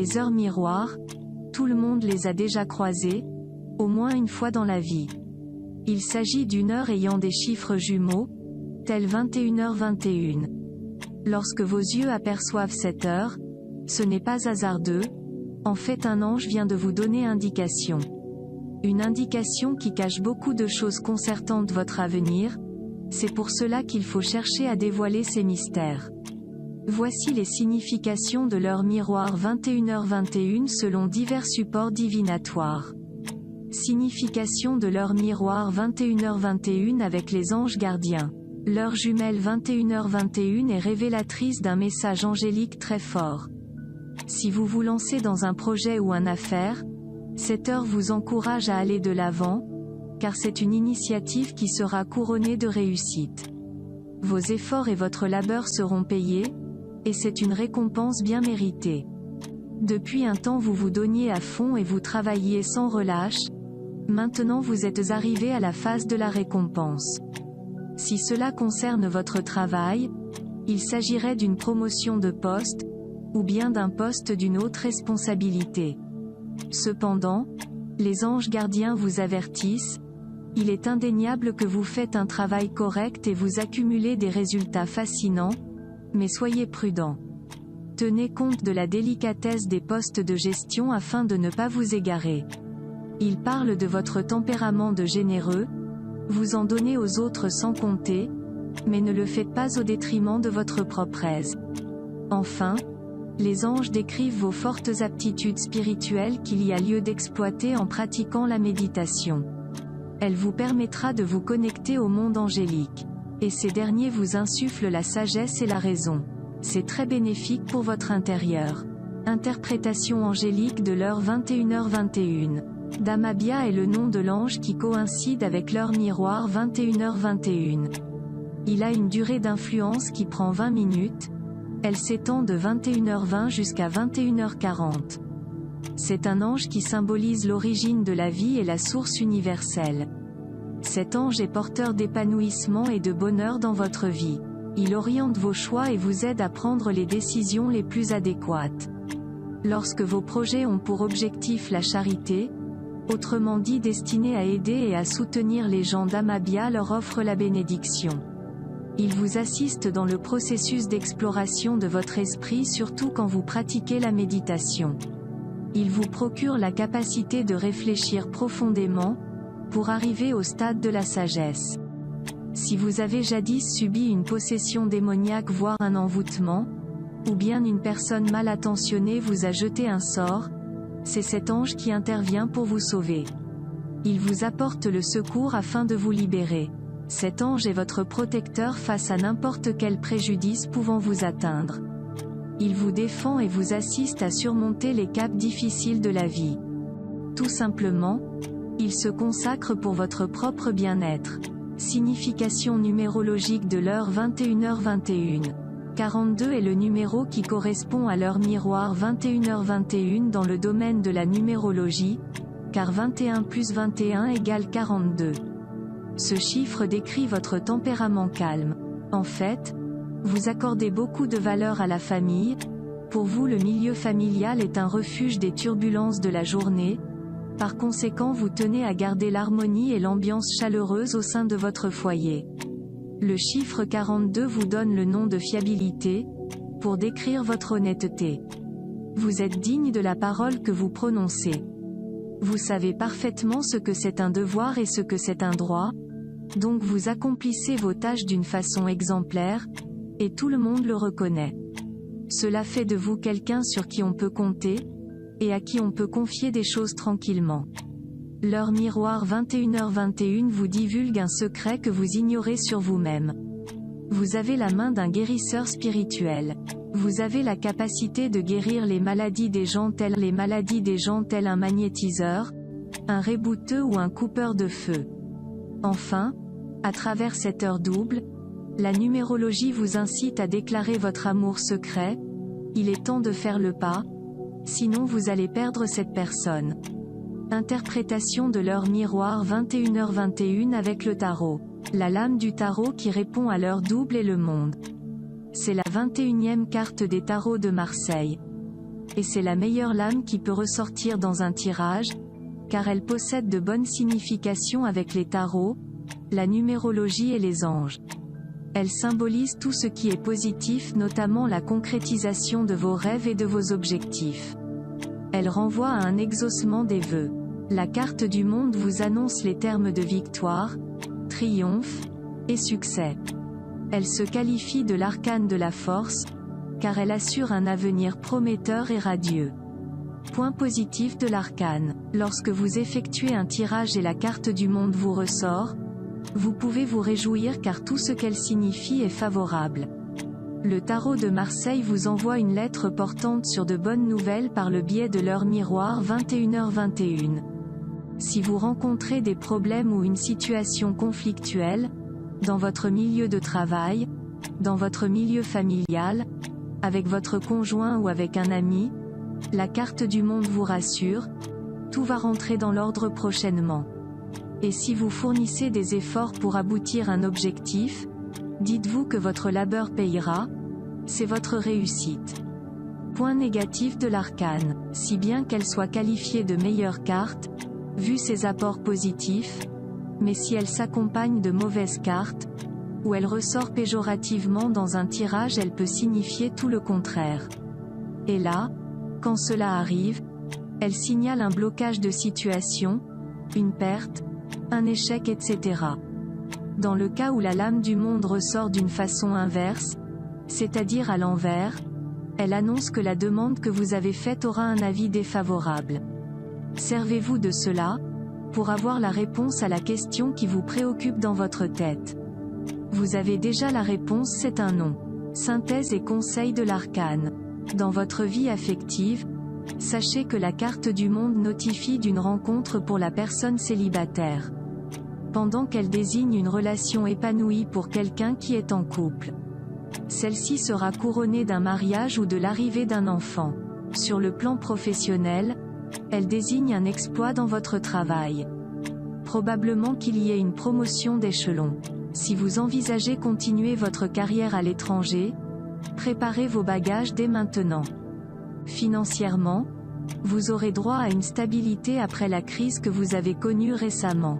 Les heures miroirs, tout le monde les a déjà croisées, au moins une fois dans la vie. Il s'agit d'une heure ayant des chiffres jumeaux, tels 21h21. Lorsque vos yeux aperçoivent cette heure, ce n'est pas hasardeux, en fait un ange vient de vous donner indication. Une indication qui cache beaucoup de choses concernant votre avenir, c'est pour cela qu'il faut chercher à dévoiler ces mystères. Voici les significations de l'heure miroir 21h21 selon divers supports divinatoires. Signification de l'heure miroir 21h21 avec les anges gardiens. L'heure jumelle 21h21 est révélatrice d'un message angélique très fort. Si vous vous lancez dans un projet ou une affaire, cette heure vous encourage à aller de l'avant, car c'est une initiative qui sera couronnée de réussite. Vos efforts et votre labeur seront payés, et c'est une récompense bien méritée. Depuis un temps vous vous donniez à fond et vous travailliez sans relâche, maintenant vous êtes arrivé à la phase de la récompense. Si cela concerne votre travail, il s'agirait d'une promotion de poste, ou bien d'un poste d'une haute responsabilité. Cependant, les anges gardiens vous avertissent, il est indéniable que vous faites un travail correct et vous accumulez des résultats fascinants, mais soyez prudent. Tenez compte de la délicatesse des postes de gestion afin de ne pas vous égarer. Il parle de votre tempérament de généreux, vous en donnez aux autres sans compter, mais ne le faites pas au détriment de votre propre aise. Enfin, les anges décrivent vos fortes aptitudes spirituelles qu'il y a lieu d'exploiter en pratiquant la méditation. Elle vous permettra de vous connecter au monde angélique. Et ces derniers vous insufflent la sagesse et la raison. C'est très bénéfique pour votre intérieur. Interprétation angélique de l'heure 21h21. Damabia est le nom de l'ange qui coïncide avec l'heure miroir 21h21. Il a une durée d'influence qui prend 20 minutes. Elle s'étend de 21h20 jusqu'à 21h40. C'est un ange qui symbolise l'origine de la vie et la source universelle. Cet ange est porteur d'épanouissement et de bonheur dans votre vie. Il oriente vos choix et vous aide à prendre les décisions les plus adéquates. Lorsque vos projets ont pour objectif la charité, autrement dit destinés à aider et à soutenir les gens, Damabia leur offre la bénédiction. Il vous assiste dans le processus d'exploration de votre esprit, surtout quand vous pratiquez la méditation. Il vous procure la capacité de réfléchir profondément, pour arriver au stade de la sagesse. Si vous avez jadis subi une possession démoniaque voire un envoûtement, ou bien une personne mal attentionnée vous a jeté un sort, c'est cet ange qui intervient pour vous sauver. Il vous apporte le secours afin de vous libérer. Cet ange est votre protecteur face à n'importe quel préjudice pouvant vous atteindre. Il vous défend et vous assiste à surmonter les caps difficiles de la vie. Tout simplement, il se consacre pour votre propre bien-être. Signification numérologique de l'heure 21h21. 42 est le numéro qui correspond à l'heure miroir 21h21 dans le domaine de la numérologie, car 21 plus 21 égale 42. Ce chiffre décrit votre tempérament calme. En fait, vous accordez beaucoup de valeur à la famille. Pour vous, le milieu familial est un refuge des turbulences de la journée. Par conséquent, vous tenez à garder l'harmonie et l'ambiance chaleureuse au sein de votre foyer. Le chiffre 42 vous donne le nom de fiabilité, pour décrire votre honnêteté. Vous êtes digne de la parole que vous prononcez. Vous savez parfaitement ce que c'est un devoir et ce que c'est un droit, donc vous accomplissez vos tâches d'une façon exemplaire, et tout le monde le reconnaît. Cela fait de vous quelqu'un sur qui on peut compter, et à qui on peut confier des choses tranquillement. L'heure miroir 21h21 vous divulgue un secret que vous ignorez sur vous-même. Vous avez la main d'un guérisseur spirituel. Vous avez la capacité de guérir les maladies des gens telles un magnétiseur, un rebouteux ou un coupeur de feu. Enfin, à travers cette heure double, la numérologie vous incite à déclarer votre amour secret. Il est temps de faire le pas, sinon vous allez perdre cette personne. Interprétation de l'heure miroir 21h21 avec le tarot. La lame du tarot qui répond à l'heure double est le monde. C'est la 21e carte des tarots de Marseille. et c'est la meilleure lame qui peut ressortir dans un tirage, car elle possède de bonnes significations avec les tarots, la numérologie et les anges. Elle symbolise tout ce qui est positif, notamment la concrétisation de vos rêves et de vos objectifs. Elle renvoie à un exaucement des vœux. La carte du monde vous annonce les termes de victoire, triomphe et succès. Elle se qualifie de l'arcane de la force, car elle assure un avenir prometteur et radieux. Point positif de l'arcane. Lorsque vous effectuez un tirage et la carte du monde vous ressort, vous pouvez vous réjouir car tout ce qu'elle signifie est favorable. Le tarot de Marseille vous envoie une lettre portante sur de bonnes nouvelles par le biais de l'heure miroir 21h21. Si vous rencontrez des problèmes ou une situation conflictuelle, dans votre milieu de travail, dans votre milieu familial, avec votre conjoint ou avec un ami, la carte du monde vous rassure, tout va rentrer dans l'ordre prochainement. Et si vous fournissez des efforts pour aboutir à un objectif, dites-vous que votre labeur payera, c'est votre réussite. Point négatif de l'arcane. Si bien qu'elle soit qualifiée de meilleure carte, vu ses apports positifs, mais si elle s'accompagne de mauvaises cartes, ou elle ressort péjorativement dans un tirage, elle peut signifier tout le contraire. Et là, quand cela arrive, elle signale un blocage de situation, une perte, un échec, etc. Dans le cas où la lame du monde ressort d'une façon inverse, c'est-à-dire à l'envers, elle annonce que la demande que vous avez faite aura un avis défavorable. Servez-vous de cela, pour avoir la réponse à la question qui vous préoccupe dans votre tête. Vous avez déjà la réponse, c'est un non. Synthèse et conseil de l'arcane. Dans votre vie affective, sachez que la carte du monde notifie d'une rencontre pour la personne célibataire, pendant qu'elle désigne une relation épanouie pour quelqu'un qui est en couple. Celle-ci sera couronnée d'un mariage ou de l'arrivée d'un enfant. Sur le plan professionnel, elle désigne un exploit dans votre travail. Probablement qu'il y ait une promotion d'échelon. Si vous envisagez continuer votre carrière à l'étranger, préparez vos bagages dès maintenant. Financièrement, vous aurez droit à une stabilité après la crise que vous avez connue récemment.